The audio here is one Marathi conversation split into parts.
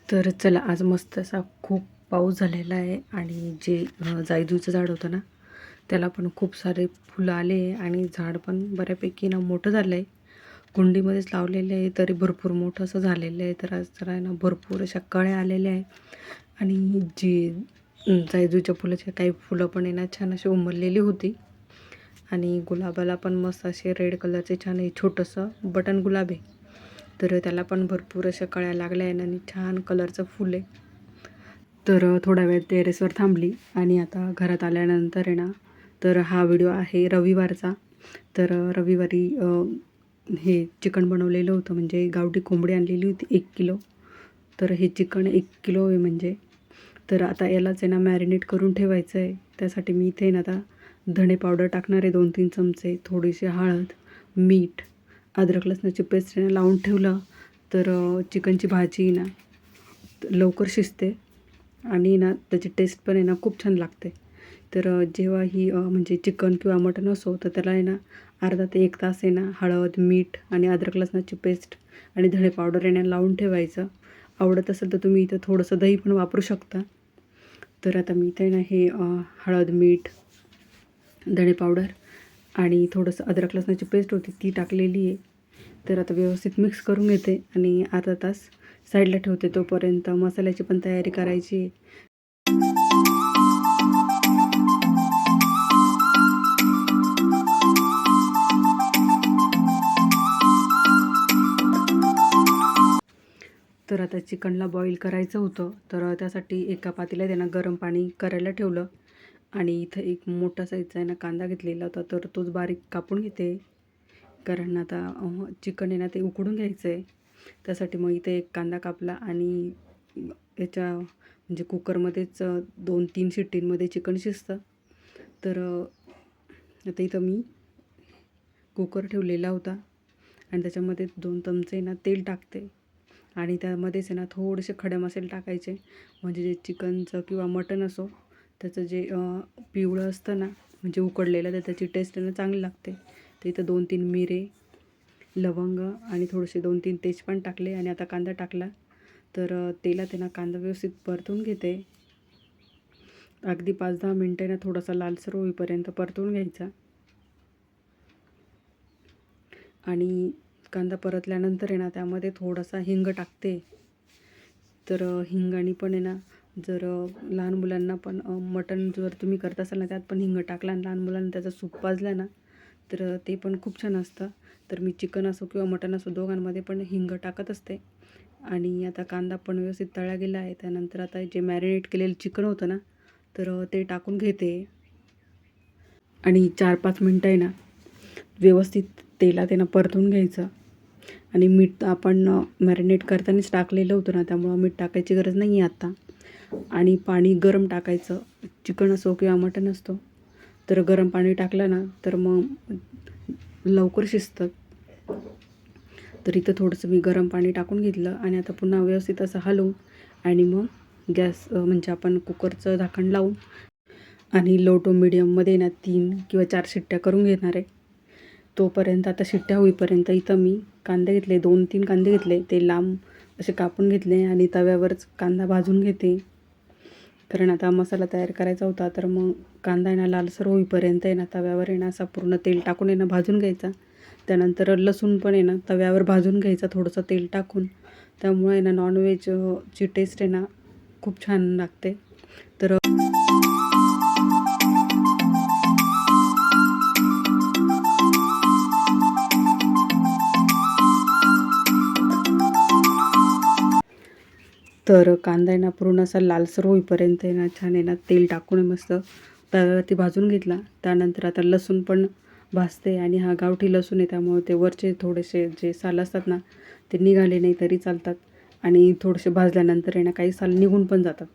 तर चला, आज मस्त असा खूप पाऊस झालेला आहे आणि जे जाईजुईचं झाड होतं ना, त्याला पण खूप सारे फुलं आले आहे आणि झाड पण बऱ्यापैकी ना मोठं झालं आहे. कुंडीमध्येच लावलेलं आहे तरी भरपूर मोठं असं झालेलं आहे. तर आज जरा ना भरपूर अशा कळ्या आलेल्या आहे आणि जी जाईजुईच्या फुलाची काही फुलं पण आहे ना छान अशी उमललेली होती आणि गुलाबाला पण मस्त असे रेड कलरचे छान आहे, छोटंसं बटन गुलाब आहे. तर त्याला पण भरपूर अशा कळ्या लागल्या आहे आणि छान कलरचं फुल आहे. तर थोडा वेळ टेरेसवर थांबली आणि आता घरात आल्यानंतर आहे ना, तर हा व्हिडिओ आहे रविवारचा. तर रविवारी हे चिकन बनवलेलं होतं, म्हणजे गावठी कोंबडी आणलेली होती 1 किलो. तर हे चिकन 1 किलो आहे म्हणजे. तर आता यालाच आहे ना मॅरिनेट करून ठेवायचं आहे. त्यासाठी मी इथे ना आता धणे पावडर टाकणार आहे 2-3 चमचे, थोडीशी हळद, मीठ, अद्रक लसणाची पेस्ट लावून ठेवलं. तर चिकनची भाजी ना लवकर शिजते आणि ना त्याची टेस्ट पण आहे ना खूप छान लागते. तर जेव्हा ही म्हणजे चिकन किंवा मटण असो तर त्याला आहे ना अर्धा ते 1 तास आहे ना हळद, मीठ आणि अद्रक लसणाची पेस्ट आणि धणे पावडर आहे लावून ठेवायचं. आवडत असेल तर तुम्ही इथं थोडंसं दही पण वापरू शकता. तर आता मी इथे ना हे हळद, मीठ, धणे पावडर आणि थोडंसं अद्रक लसणाची पेस्ट होती ती टाकलेली आहे. तर आता व्यवस्थित मिक्स करून घेते आणि अर्धा तास साईडला ठेवते. तोपर्यंत मसाल्याची पण तयारी करायची आहे. तर आता चिकनला बॉईल करायचं होतं. तर त्यासाठी एका पातेल्यात त्यांना गरम पाणी करायला ठेवलं आणि इथं एक मोठा साईजचा आहे ना कांदा घेतलेला होता. तर तोच बारीक कापून घेते, कारण आता चिकन आहे ना ते उकडून घ्यायचं आहे. त्यासाठी मग इथे एक कांदा कापला आणि याच्या म्हणजे कुकरमध्येच 2-3 शिट्टींमध्ये चिकन शिजतं. तर आता इथं मी कुकर ठेवलेला होता आणि त्याच्यामध्ये 2 चमचे ना तेल टाकते आणि त्यामध्येच आहे ना थोडेसे खडे मसाले टाकायचे, म्हणजे जे चिकनचं किंवा मटण असो त्याचं जे पिवळं असतं ना म्हणजे उकडलेलं, तर त्याची टेस्ट ना चांगली लागते. तर इथं 2-3 मिरे, लवंग आणि थोडेसे 2-3 तेजपान टाकले आणि आता कांदा टाकला. तर तेलात आहे ना कांदा व्यवस्थित परतून घेते. अगदी 5-10 मिनटं ना थोडासा लालसर होईपर्यंत परतून घ्यायचा आणि कांदा परतल्यानंतर आहे ना त्यामध्ये थोडासा हिंग टाकते. तर हिंगाने पण आहे ना, जर लहान मुलांना पण मटण जर तुम्ही करत असाल ना त्यात पण हिंग टाकला आणि लहान मुलांना त्याचा सूप पाजला ना तर ते पण खूप छान असतं. तर मी चिकन असो किंवा मटण असो दोघांमध्ये पण हिंग टाकत असते. आणि आता कांदा पण व्यवस्थित तळला गेला आहे. त्यानंतर आता जे मॅरिनेट केलेलं चिकन होतं ना तर ते टाकून घेते आणि 4-5 मिनटं आहे ना व्यवस्थित तेलात आहे ना परतून घ्यायचं. आणि मीठ आपण मॅरिनेट करतानाच टाकलेलं होतं ना, त्यामुळं मीठ टाकायची गरज नाही आहे आत्ता. आणि पाणी गरम टाकायचं, चिकन असो किंवा मटण असतो. तर गरम पाणी टाकलं ना तर मग लवकर शिजतं. तर इथं थोडंसं मी गरम पाणी टाकून घेतलं आणि आता पुन्हा व्यवस्थित असं हलवून आणि मग गॅस म्हणजे आपण कुकरचं झाकण लावून आणि लो टू मिडियममध्ये ना 3 किंवा 4 शिट्ट्या करून घेणार आहे. तोपर्यंत आता शिट्ट्या होईपर्यंत इथं मी कांदे घेतले, 2-3 कांदे घेतले, ते लांब असे कापून घेतले आणि तव्यावरच कांदा भाजून घेते. कारण आता मसाला तयार करायचा होता. तर मग कांदा आहे ना लालसर होईपर्यंत आहे ना तव्यावर आहे ना असा पूर्ण तेल टाकून आहे ना भाजून घ्यायचा. त्यानंतर लसूण पण आहे ना तव्यावर भाजून घ्यायचा थोडंसं तेल टाकून. त्यामुळे आहे ना नॉनव्हेज ची टेस्ट आहे ना खूप छान लागते. तर कांदा आहे ना पूर्ण असा लालसर होईपर्यंत आहे ना छान आहे ना तेल टाकून मस्त तव्यावरती भाजून घेतला. त्यानंतर आता लसूण पण भाजते आणि हा गावठी लसूण आहे त्यामुळे ते वरचे थोडेसे जे साल असतात ना ते निघाले नाही तरी चालतात आणि थोडेसे भाजल्यानंतर आहे ना काही साल निघून पण जातात.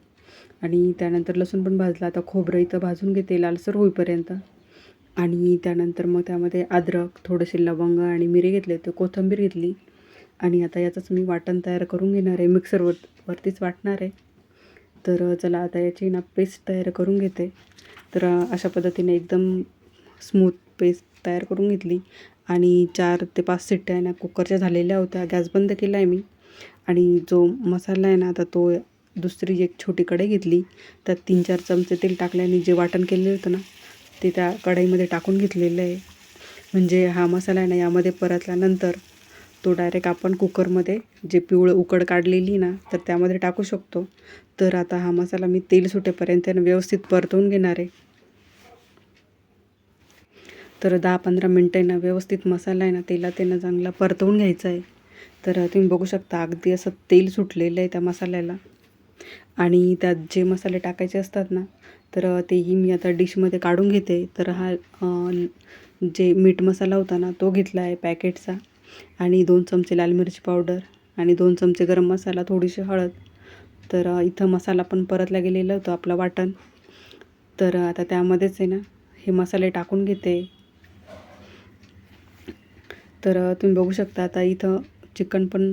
आणि त्यानंतर लसूण पण भाजला. आता खोबरं इथं भाजून घेते लालसर होईपर्यंत आणि त्यानंतर मग त्यामध्ये अद्रक, थोडेसे लवंग आणि मिरे घेतले, ते कोथिंबीर घेतली आणि आता याचंच मी वाटण तयार करून घेणार आहे. वरतीच वाटणार आहे. तर चला आता याची ना पेस्ट तयार करून घेते. तर अशा पद्धतीने एकदम स्मूथ पेस्ट तयार करून घेतली आणि 4 ते 5 शिट्ट्या ना कुकरच्या झालेल्या होत्या. गॅस बंद केला आहे मी आणि जो मसाला आहे ना, आता तो दुसरी एक छोटी कढई घेतली, त्यात 3-4 चमचे तेल टाकले आणि जे वाटण केलेलं होतं ना, ते त्या कढईमध्ये टाकून घेतलेलं आहे. म्हणजे हा मसाला आहे ना, यामध्ये परतल्यानंतर तो डायरेक्ट आपण कुकरमध्ये जे पिवळं उकड काढलेली ना, तर त्यामध्ये टाकू शकतो. तर आता हा मसाला मी तेल सुटेपर्यंत व्यवस्थित परतवून घेणार आहे. तर 10-15 मिनटं आहे ना, व्यवस्थित मसाला आहे ना, तेलात आहे ना चांगला परतवून घ्यायचा आहे. तर तुम्ही बघू शकता अगदी असं तेल सुटलेलं आहे त्या मसाल्याला. आणि त्यात जे मसाले टाकायचे असतात ना, तर तेही मी आता डिशमध्ये काढून घेते. तर हा जे मीठ मसाला होता ना, तो घेतला आहे पॅकेटचा आणि 2 चमचे लाल मिरची पावडर आणि 2 चमचे गरम मसाला, थोडीशी हळद. तर इथं मसाला पण परतला गेलेलं होतं आपलं वाटण. तर आता त्यामध्येच आहे ना, हे मसाले टाकून घेते. तर तुम्ही बघू शकता आता इथं चिकन पण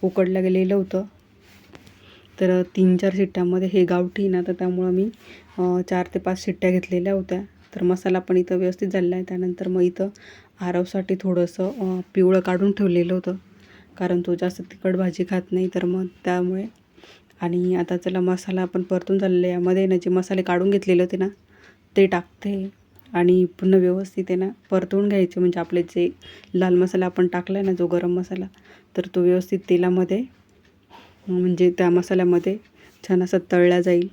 उकडलं गेलेलं होतं. तर 3-4 शिट्ट्यामध्ये हे गावठी ना, तर त्यामुळं मी 4 ते 5 शिट्ट्या घेतलेल्या होत्या. तर मसाला पण इथं व्यवस्थित झालेला आहे. त्यानंतर मग इथं आरवसाठी थोडंसं पिवळं काढून ठेवलेलं होतं, कारण तो जास्त तिखट भाजी खात नाही, तर मग त्यामुळे. आणि आता चला मसाला आपण परतून झालेला आहे. यामध्ये ना जे मसाले काढून घेतलेले होते ना, ते टाकते आणि पुन्हा व्यवस्थित आहे ना परतवून घ्यायचे. म्हणजे आपले जे लाल मसाला आपण टाकला आहे ना, जो गरम मसाला, तर तो व्यवस्थित तेलामध्ये म्हणजे त्या मसाल्यामध्ये छान असा तळला जाईल.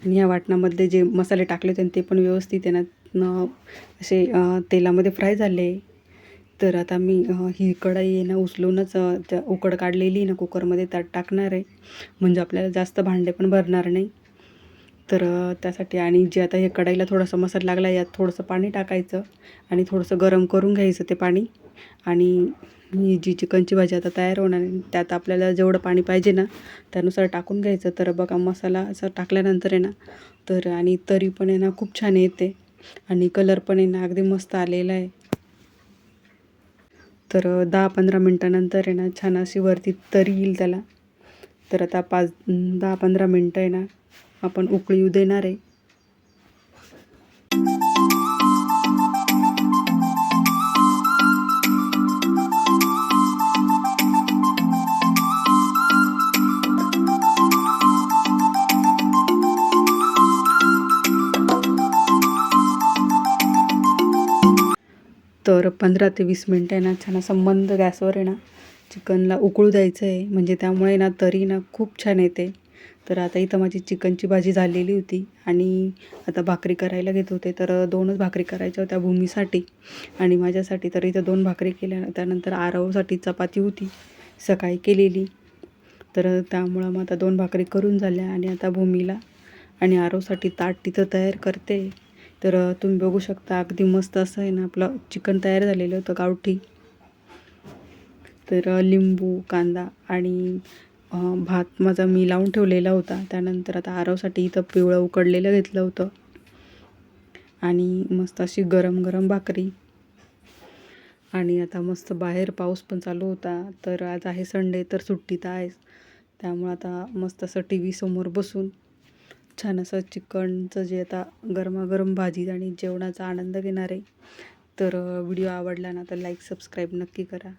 आणि या वाटणामधले जे मसाले टाकले होते ते पण व्यवस्थित आहे ना असे तेलामध्ये फ्राय झाले. तर आता मी ही कढई आहे ना उचलूनच त्या उकड काढलेली ना कुकरमध्ये त्यात टाकणार आहे. म्हणजे आपल्याला जास्त भांडे पण भरणार नाही. तर त्यासाठी आणि जे आता हे कढईला थोडासा मसाला लागला, यात थोडंसं पाणी टाकायचं आणि थोडंसं गरम करून घ्यायचं ते पाणी. आणि ही जी चिकनची भाजी आता तयार होणार आहे, त्यात आपल्याला जेवढं पाणी पाहिजे ना, त्यानुसार टाकून घ्यायचं. तर बघा मसाला असा टाकल्यानंतर आहे ना, तर आणि तरी पण आहे ना खूप छान येते आणि कलर पण आहे ना अगदी मस्त आलेला आहे. तर 10-15 मिनटानंतर आहे ना छान अशी वरती तरी येईल त्याला. तर आता 10-15 मिनटं आहे ना आपण उकळी येऊ देणार आहे. तर 15 ते 20 मिनटं आहे ना छान असं मंद गॅसवर आहे ना चिकनला उकळू द्यायचं आहे. म्हणजे त्यामुळे ना तरी ना खूप छान येते. तर आता इथं माझी चिकनची भाजी झालेली होती आणि आता भाकरी करायला घेत होते. तर 2च भाकरी करायच्या होत्या भूमीसाठी आणि माझ्यासाठी. तर इथं 2 भाकरी केल्या. त्यानंतर आरवसाठी चपाती होती सकाळी केलेली. तर त्यामुळं मग आता 2 भाकरी करून झाल्या आणि आता भूमीला आणि आरवसाठी ताट तिथं तयार करते. तर तुम्ही बघू शकता अगदी मस्त असं आहे ना आपलं चिकन तयार झालेलं होतं गावठी. तर लिंबू, कांदा आणि भात माझा मी लावून ठेवलेला होता. त्यानंतर आता आरवसाठी इथं पिवळं उकडलेलं घेतलं होतं आणि मस्त अशी गरम गरम भाकरी. आणि आता मस्त बाहेर पाऊस पण चालू होता. तर आज आहे संडे, तर सुट्टी तर आहेच. त्यामुळं आता मस्त असं टी व्ही समोर बसून छान असं चिकनचं जे आता गरमागरम भाजी आणि जेवणाचा आनंद घेणार आहे. तर व्हिडिओ आवडला ना तर लाईक सबस्क्राईब नक्की करा.